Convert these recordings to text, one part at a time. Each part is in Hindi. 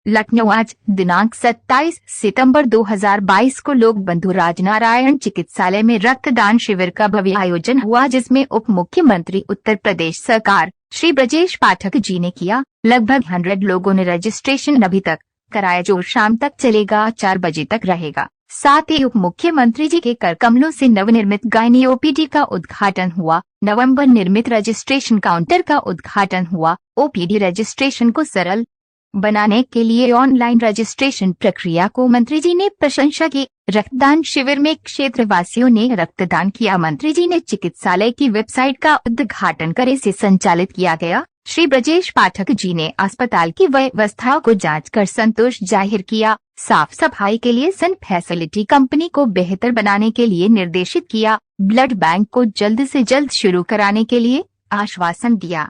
लखनऊ आज दिनांक 27 सितंबर 2022 को लोक बंधु राजनारायण चिकित्सालय में रक्तदान शिविर का भव्य आयोजन हुआ, जिसमें उप मुख्यमंत्री उत्तर प्रदेश सरकार श्री ब्रजेश पाठक जी ने किया। लगभग 100 लोगों ने रजिस्ट्रेशन अभी तक कराया, जो शाम तक चलेगा, 4 बजे तक रहेगा। साथ ही उप मुख्यमंत्री जी के कर कमलों से नवनिर्मित गायनी ओपीडी का उद्घाटन हुआ। नवंबर निर्मित रजिस्ट्रेशन काउंटर का उद्घाटन हुआ। ओपीडी रजिस्ट्रेशन को सरल बनाने के लिए ऑनलाइन रजिस्ट्रेशन प्रक्रिया को मंत्री जी ने प्रशंसा की। रक्तदान शिविर में क्षेत्रवासियों ने रक्तदान किया। मंत्री जी ने चिकित्सालय की वेबसाइट का उद्घाटन कर इसे संचालित किया गया। श्री ब्रजेश पाठक जी ने अस्पताल की व्यवस्थाओं को जांच कर संतोष जाहिर किया। साफ सफाई के लिए सन फैसिलिटी कंपनी को बेहतर बनाने के लिए निर्देशित किया। ब्लड बैंक को जल्द से जल्द शुरू कराने के लिए आश्वासन दिया।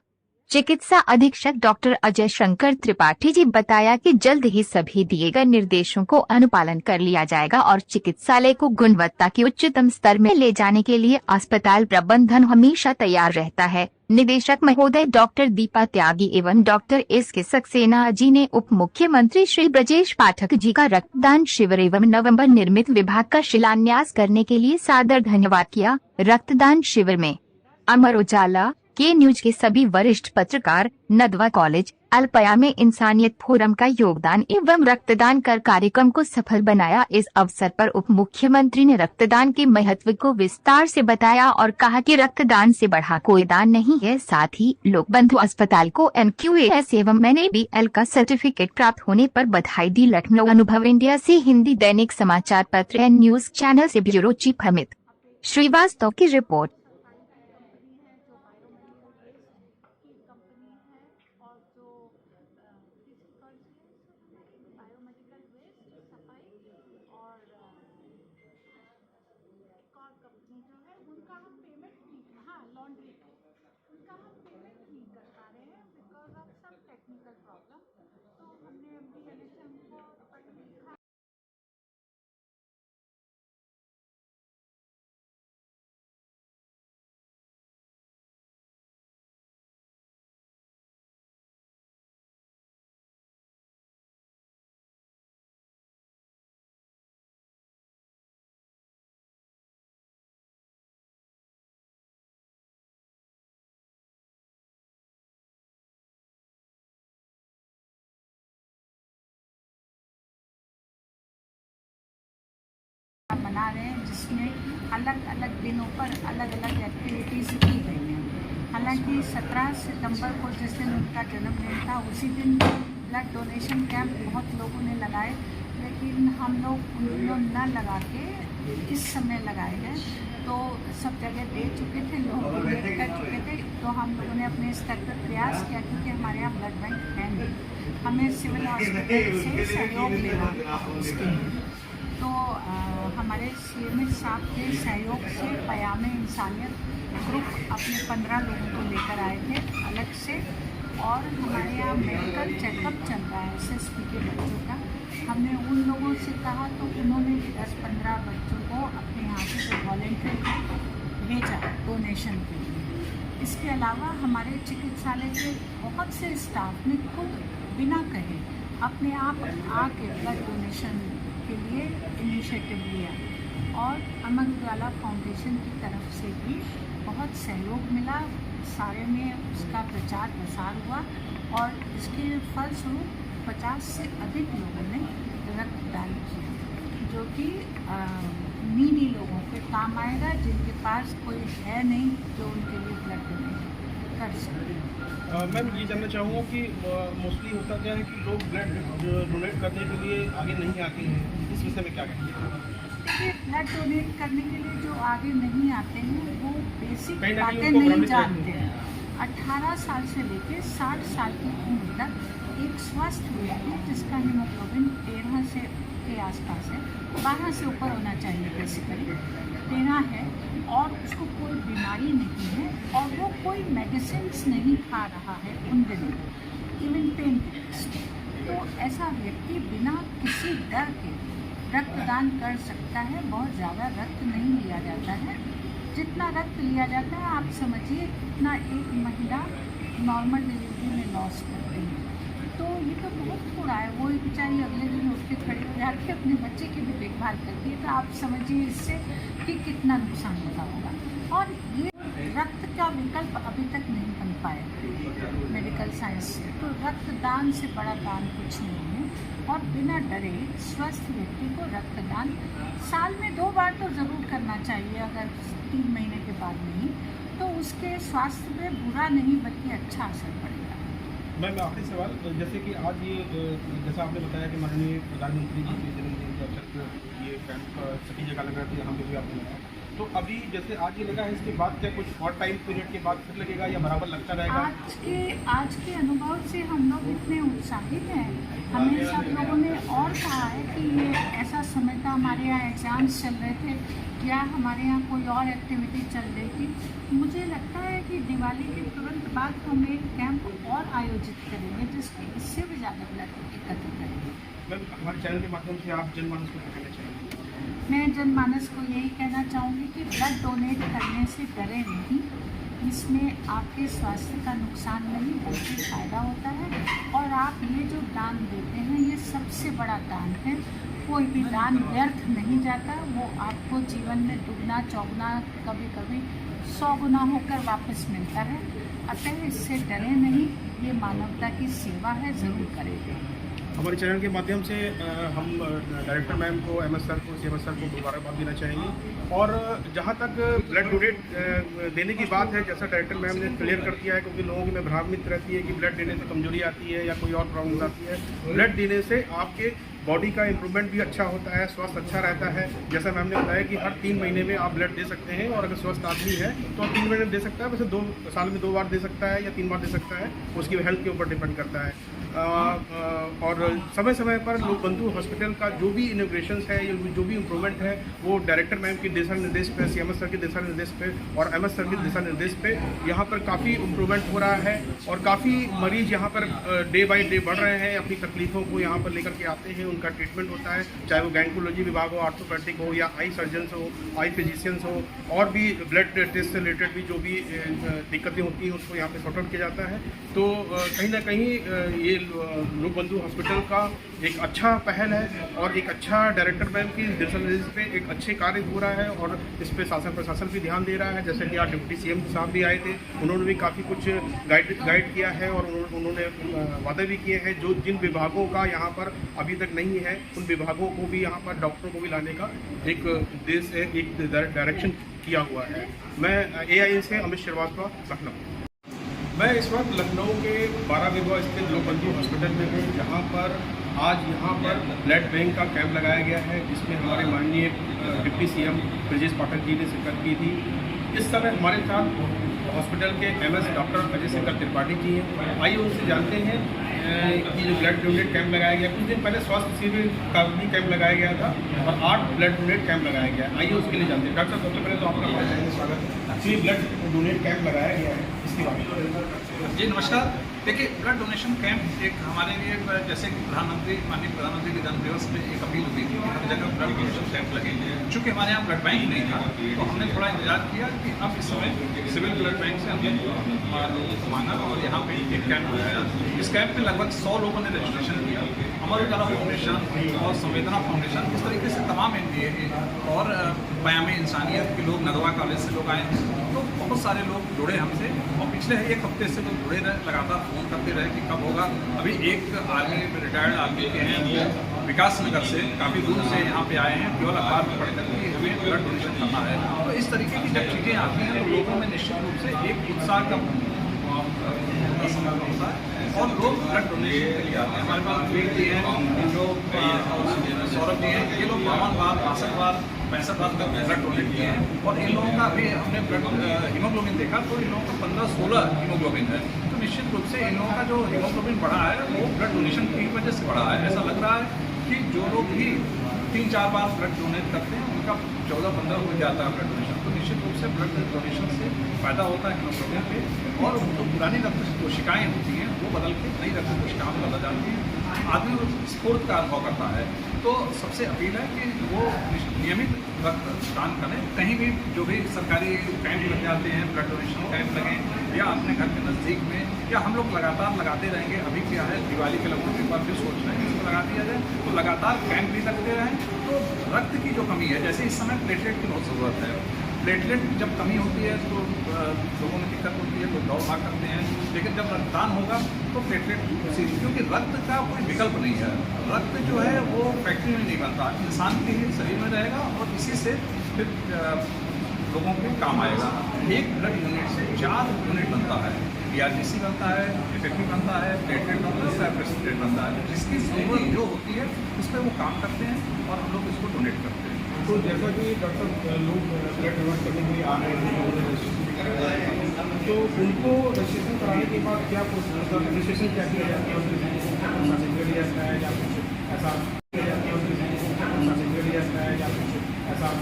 चिकित्सा अधीक्षक डॉक्टर अजय शंकर त्रिपाठी जी बताया कि जल्द ही सभी दिए गए निर्देशों को अनुपालन कर लिया जाएगा और चिकित्सालय को गुणवत्ता के उच्चतम स्तर में ले जाने के लिए अस्पताल प्रबंधन हमेशा तैयार रहता है। निदेशक महोदय डॉक्टर दीपा त्यागी एवं डॉक्टर एस के सक्सेना जी ने उप मुख्यमंत्री श्री ब्रजेश पाठक जी का रक्तदान शिविर एवं नवंबर निर्मित विभाग का शिलान्यास करने के लिए सादर धन्यवाद किया। रक्तदान शिविर में अमर उजाला के न्यूज के सभी वरिष्ठ पत्रकार, नदवा कॉलेज अल्पया में इंसानियत फोरम का योगदान एवं रक्तदान कर कार्यक्रम को सफल बनाया। इस अवसर पर उप मुख्यमंत्री ने रक्तदान के महत्व को विस्तार से बताया और कहा कि रक्तदान से बढ़ा कोई दान नहीं है। साथ ही लोक बंधु अस्पताल को NQAS एवं NABL का सर्टिफिकेट प्राप्त होने पर बधाई दी। लखनऊ अनुभव इंडिया से हिंदी दैनिक समाचार पत्र एंड न्यूज चैनल से ब्यूरो चीफ अमित श्रीवास्तव की रिपोर्ट। कंपनी जो है उनका हम पेमेंट नहीं, हाँ लॉन्ड्री का उनका हम पेमेंट नहीं कर पा रहे हैं because of some technical problem. तो हमने MDNHM को पत्र लिखा। मना रहे हैं, जिसमें अलग अलग दिनों पर अलग अलग एक्टिविटीज़ की गई हैं। हालांकि 17 सितंबर को जिस दिन उनका जन्मदिन था, उसी दिन ब्लड डोनेशन कैंप बहुत लोगों ने लगाए, लेकिन हम लोग उन दिनों न लगा के इस समय लगाए गए। तो सब जगह दे चुके थे, लोग डोनेट कर चुके थे। तो हम लोगों ने अपने स्तर पर प्रयास किया, क्योंकि हमारे यहाँ ब्लड बैंक है नहीं, हमें सिविल हॉस्पिटल से सहयोग लेना उसके लिए। तो हमारे CMH साहब के सहयोग से पयामे इंसानियत ग्रुप अपने 15 लोगों को लेकर आए थे अलग से, और हमारे यहाँ मेडिकल चेकअप चल रहा है SSP के बच्चों का। हमने उन लोगों से कहा, तो उन्होंने 10-15 बच्चों को अपने यहाँ से वॉलेंटियर भेजा डोनेशन के लिए। इसके अलावा हमारे चिकित्सालय के बहुत से स्टाफ ने खुद बिना कहे अपने आप आके ब्लड डोनेशन के लिए इनिशिएटिव लिया, और अमर उजाला फाउंडेशन की तरफ से भी बहुत सहयोग मिला। सारे में उसका प्रचार प्रसार हुआ और इसके फलस्वरूप 50 से अधिक लोगों ने रक्तदान किया, जो कि नीडी लोगों के काम आएगा, जिनके पास कोई है नहीं जो उनके लिए ब्लड डोनेशन कर सके। मैम, ये जानना चाहूँगा कि मोस्टली होता क्या है कि लोग ब्लड डोनेट करने के लिए आगे नहीं आते हैं, इस विषय में क्या कहेंगे? देखिए, ब्लड डोनेट करने के लिए जो आगे नहीं आते हैं वो बेसिक बातें नहीं जानते हैं। 18 साल से लेकर 60 साल की उम्र तक एक स्वस्थ व्यक्ति जिसका हीमोग्लोबिन 13 से के आसपास है, 12 से ऊपर होना चाहिए, बेसिकली 13 है, और उसको कोई बीमारी नहीं है और वो कोई मेडिसिन्स नहीं खा रहा है उन दिनों, इवन पेन किलर्स। तो ऐसा व्यक्ति बिना किसी डर के रक्तदान कर सकता है। बहुत ज़्यादा रक्त नहीं लिया जाता है, जितना रक्त लिया जाता है आप समझिए कितना एक महिला नॉर्मल डिलीवरी में लॉस करती है। तो ये तो बहुत थोड़ा है। वो बेचारी अगले दिन उठ के खड़ी हो जाती है, अपने बच्चे की भी देखभाल करती है, तो आप समझिए इससे कि कितना नुकसान होता होगा। और ये रक्त का विकल्प अभी तक नहीं बन पाया मेडिकल साइंस से, तो रक्तदान से बड़ा दान कुछ नहीं है। और बिना डरे स्वस्थ व्यक्ति को रक्तदान साल में 2 बार तो ज़रूर करना चाहिए, अगर 3 महीने के बाद नहीं, तो उसके स्वास्थ्य पे बुरा नहीं बल्कि अच्छा असर पड़ेगा। मैम आखिरी सवाल, जैसे कि आज ये जैसा आपने बताया कि माननीय प्रधानमंत्री जी के जन्मदिन के अवसर पर ये कैंप सभी जगह लग रहा था, यहाँ पे भी आपने लगाया, तो अभी जैसे आज ये लगा है, इसके बाद क्या कुछ और टाइम पीरियड के बाद फिर लगेगा या बराबर लगता रहेगा? आज के अनुभव से हम लोग इतने उत्साहित हैं। हमें सब लोगों ने और कहा है कि ये ऐसा समय था, हमारे यहाँ एग्ज़ाम्स चल रहे थे या हमारे यहाँ कोई और एक्टिविटी चल रही थी। मुझे लगता है कि दिवाली के तुरंत बाद हम एक कैंप और आयोजित करेंगे जिसमें इससे भी ज़्यादा ब्लड एकत्र करेंगे। मैम हमारे चैनल के माध्यम से आप जनमानस को क्या कहना चाहेंगे? मैं जनमानस को यही कहना चाहूँगी कि ब्लड डोनेट करने से डरे नहीं, इसमें आपके स्वास्थ्य का नुकसान नहीं बल्कि फ़ायदा होता है। और आप ये जो दान देते हैं ये सबसे बड़ा दान है। कोई भी दान व्यर्थ नहीं जाता, वो आपको जीवन में दुगना चौगुना कभी कभी 100 गुना होकर वापस मिलता है। अतः इससे डरे नहीं, ये मानवता की सेवा है, ज़रूर करेंगे। हमारे चैनल के माध्यम से हम डायरेक्टर मैम को, एमएस सर को, सीएमएस सर को मुबारकबाद देना चाहेंगे। और जहाँ तक ब्लड डोनेट देने की बात है, जैसा डायरेक्टर मैम ने क्लियर कर दिया है, क्योंकि लोगों की में भ्रांति रहती है कि ब्लड देने से कमजोरी आती है या कोई और प्रॉब्लम आती है। ब्लड देने से आपके बॉडी का इम्प्रूवमेंट भी अच्छा होता है, स्वास्थ्य अच्छा रहता है। जैसा मैम ने बताया कि हर 3 महीने में आप ब्लड दे सकते हैं, और अगर स्वस्थ आदमी है तो 3 महीने में दे सकता है, वैसे 2 साल में 2 बार दे सकता है या 3 बार दे सकता है, उसकी हेल्थ के ऊपर डिपेंड करता है। और समय समय पर लोक बंधु हॉस्पिटल का जो भी इनोग्रेशन है या जो भी इम्प्रूवमेंट है, वो डायरेक्टर मैम के दिशा निर्देश पे, सीएमएस सर के दिशा निर्देश पे और एमएस सर के दिशा निर्देश पे यहाँ पर काफ़ी इम्प्रूवमेंट हो रहा है। और काफ़ी मरीज यहाँ पर डे बाई डे बढ़ रहे हैं, अपनी तकलीफ़ों को यहाँ पर लेकर के आते हैं, उनका ट्रीटमेंट होता है, चाहे वो गायनकोलॉजी विभाग हो, ऑर्थोपेडिक हो या आई सर्जन्स हो, आई फिजिशियंस हो, और भी ब्लड टेस्ट से रिलेटेड भी जो भी दिक्कतें होती हैं उसको यहाँ पे सॉर्ट आउट किया जाता है। तो कहीं ना कहीं ये लोक बंधु हॉस्पिटल का एक अच्छा पहल है और एक अच्छा डायरेक्टर मैम की दिशा निर्देश पे एक अच्छे कार्य हो रहा है, और इस पे शासन प्रशासन भी ध्यान दे रहा है। जैसे कि आज डिप्टी सीएम साहब भी आए थे, उन्होंने भी काफ़ी कुछ गाइड किया है, और उन्होंने वादे भी किए हैं जो जिन विभागों का यहाँ पर अभी तक नहीं है, उन विभागों को भी यहाँ पर डॉक्टरों को भी लाने का एक डायरेक्शन किया हुआ है। मैं AIN से अमित श्रीवास्तव, लखनऊ। मैं इस वक्त लखनऊ के 12 विभाग स्थित लोक बंधु हॉस्पिटल में हूँ, जहाँ पर आज यहाँ पर ब्लड बैंक का कैंप लगाया गया है, जिसमें हमारे माननीय डिप्टी CM ब्रजेश पाठक जी ने शिरकत की थी। इस समय हमारे साथ हॉस्पिटल के MS डॉक्टर अजय शेखर त्रिपाठी जी हैं। आइए उनसे जानते हैं कि जो ब्लड डोनेट कैंप लगाया गया, कुछ दिन पहले स्वास्थ्य शिविर का भी कैंप लगाया गया था और 8 ब्लड डोनेट कैंप लगाया गया। आइए उसके लिए जानते हैं। डॉक्टर साहब, सबसे पहले तो आपका बहुत बहुत स्वागत। ये ब्लड डोनेट कैंप लगाया गया है, इसके बारे में जी नमस्कार। देखिए, ब्लड डोनेशन कैंप एक हमारे लिए, जैसे कि माननीय प्रधानमंत्री के जन्मदिवस में एक अपील हुई थी कि हर जगह ब्लड डोनेशन कैंप लगे। चूँकि हमारे यहाँ ब्लड बैंक नहीं था, तो हमने थोड़ा इंतजार किया कि अब इस समय सिविल ब्लड बैंक से हमने मांगा और यहाँ पे एक कैंप लगाया। इस कैंप में लगभग 100 लोगों ने रजिस्ट्रेशन किया। अमर उजाला फाउंडेशन और संवेदना फाउंडेशन, इस तरीके से तमाम NGO और बयाम इंसानियत के लोग, नदवा कॉलेज से लोग आए, तो बहुत सारे लोग जुड़े हमसे। और पिछले 1 हफ्ते से लोग जुड़े रहे, लगातार फ़ोन करते रहे कि कब होगा। अभी एक आर्मी, रिटायर्ड आर्मी के हैं, वो विकास नगर से काफ़ी दूर से यहाँ पे आए हैं, केवल अखबार में पढ़ कर कि हमें ब्लड डोनेशन करना है। तो इस तरीके की जब चीज़ें आती हैं तो लोगों में निश्चित रूप से एक उत्साह का समय होता है और लोग ब्लड डोनेशन के लिए आते हैं। हमारे पास विवेक जी हैं, जो सौरभ जी हैं, ये लोग 52 बार, 62 बार, 65 बार तक ब्लड डोनेट किए हैं। और इन लोगों का भी हमने ब्लड हीमोग्लोबिन देखा, तो इन लोगों का 15-16 हीमोग्लोबिन है। तो निश्चित रूप से इन लोगों का जो हीमोग्लोबिन बढ़ा है वो ब्लड डोनेशन की वजह से बढ़ा है। ऐसा लग रहा है कि जो लोग भी 3-4 बार ब्लड डोनेट करते हैं उनका 14-15 हो जाता है ब्लड डोनेशन। तो निश्चित रूप से ब्लड डोनेशन से फ़ायदा होता है हीमोग्लोबिन पे, और जो पुरानी रक्त कोशिकाएँ होती हैं वो बदल के नई रक्त कोशिकाओं में बदल जाती हैं। आदमी स्फूर्त का अनुभव करता है। तो सबसे अपील है कि वो नियमित रक्तदान करें। कहीं भी जो भी सरकारी कैंप लग जाते हैं, ब्लड डोनेशन कैंप लगें या अपने घर के नज़दीक में, या हम लोग लगातार लगाते रहेंगे। अभी क्या है, दिवाली के लगभग के बाद भी सोच रहे हैं इसको लगा दिया जाए, तो लगातार कैंप भी लगते रहें। तो रक्त की जो कमी है, जैसे इस समय प्लेटलेट की बहुत ज़रूरत है। प्लेटलेट जब कमी होती है तो लोगों में दिक्कत होती है, लोग दौड़ भाग करते हैं, लेकिन जब रक्तदान होगा तो प्लेटलेट क्योंकि रक्त का कोई विकल्प नहीं है। रक्त जो है वो फैक्ट्री में नहीं बनता, इंसान के ही शरीर में रहेगा और इसी से फिर लोगों को काम आएगा। एक ब्लड यूनिट से 4 यूनिट बनता है, BRBC बनता है, FFP बनता है, प्लेटलेट बनता है, प्रेसिपिटेट बनता है। जिसकी ज़रूरत जो होती है उस पर वो काम करते हैं और हम लोग इसको डोनेट करते हैं। तो जैसा कि डॉक्टर लोग ब्लड डोनेट करने के लिए आ रहे हैं, तो उनको रजिस्ट्रेशन कराने के बाद क्या प्रोसेस, रजिस्ट्रेशन क्या किया जाता है, सर्टिफिकेट दिया जाता है या कुछ ऐसा किया जाता है या कुछ ऐसा?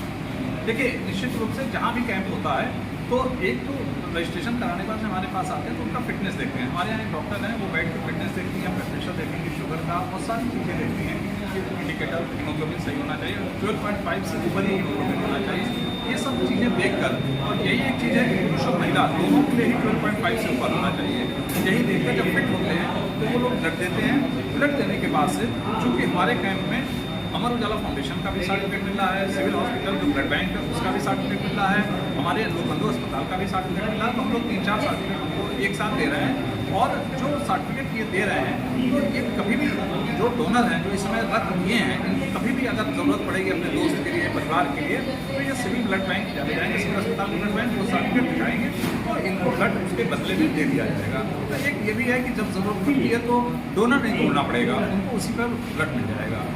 देखिए, निश्चित रूप से जहाँ भी कैंप होता है तो एक तो रजिस्ट्रेशन कराने के बाद हमारे पास आते हैं तो उनका फिटनेस देखते हैं। हमारे यहाँ एक डॉक्टर हैं, वो बैठ के फिटनेस देखती हैं, ब्लड प्रेशर देखेंगे, शुगर का, और सारी चीज़ें देखती हैं। इंडिकेटर हीमोग्लोबिन सही होना चाहिए, 12.5 से ऊपर ही हीमोग्लोबिन होना चाहिए। ये सब चीज़ें देखकर, और यही एक चीज़ है कि पुरुष और महिला दोनों के लिए ही 12.5 से ऊपर होना चाहिए। यही देखकर जब फिट होते हैं तो वो लोग ब्लड देते हैं। ब्लड देने के बाद से, चूँकि हमारे कैंप में अमर उजाला फाउंडेशन का भी सर्टिफिकेट मिल रहा है, सिविल हॉस्पिटल जो ब्लड बैंक है उसका भी सर्टिफिकेट मिल रहा है, हमारे लोकबंधु अस्पताल का भी सर्टिफिकेट मिल रहा है। तो हम लोग 3-4 सर्टिफिकेट हमको एक साथ दे रहे हैं। और जो सर्टिफिकेट ये दे रहे हैं तो ये कभी भी जो डोनर हैं, जो इस समय रक्त दिए हैं, इनको कभी भी अगर ज़रूरत पड़ेगी अपने दोस्त के लिए, परिवार के लिए, तो ये सिविल ब्लड बैंक चले जाएंगे, सिविल अस्पताल ब्लड बैंक, वो सर्टिफिकेट दिखाएंगे और इनको ब्लड उसके बदले में दे दिया जाएगा। तो एक ये भी है कि जब ज़रूरत पड़ती है तो डोनर नहीं ढूंढना पड़ेगा, उनको उसी पर ब्लड मिल जाएगा।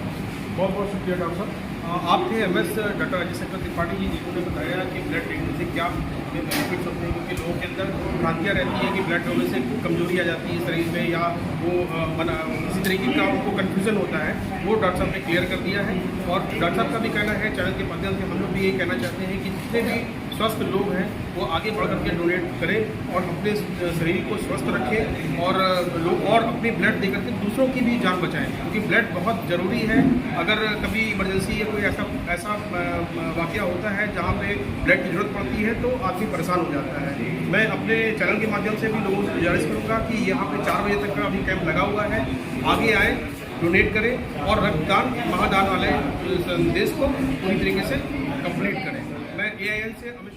बहुत बहुत शुक्रिया डॉक्टर साहब। आपके MS डॉक्टर अजय शंकर त्रिपाठी जी जिन्होंने बताया कि ब्लड डोनेशन से क्या बेनिफिट्स होते हैं, क्योंकि लोगों के अंदर भ्रांतियाँ रहती हैं कि ब्लड डोनेशन से कमजोरी आ जाती है शरीर में, या वो किसी तरीके का उनको कन्फ्यूज़न होता है। वो डॉक्टर साहब ने क्लियर कर दिया है। और डॉक्टर साहब का भी कहना है, चैनल के माध्यम से हम लोग भी ये कहना चाहते हैं कि जितने भी स्वस्थ लोग हैं वो आगे बढ़ करके डोनेट करें और अपने शरीर को स्वस्थ रखें, और लोग और अपनी ब्लड दे करके दूसरों की भी जान बचाएं, क्योंकि ब्लड बहुत ज़रूरी है। अगर कभी इमरजेंसी या कोई ऐसा वाक़या होता है जहाँ पे ब्लड की ज़रूरत पड़ती है तो आदमी परेशान हो जाता है। मैं अपने चैनल के माध्यम से भी लोगों से गुजारिश करूँगा कि यहाँ पे 4 बजे तक का अभी कैंप लगा हुआ है, आगे आए, डोनेट करें और रक्तदान महादान वाले संदेश को पूरी तरीके से कंप्लीट करें। मैं AIN से अमित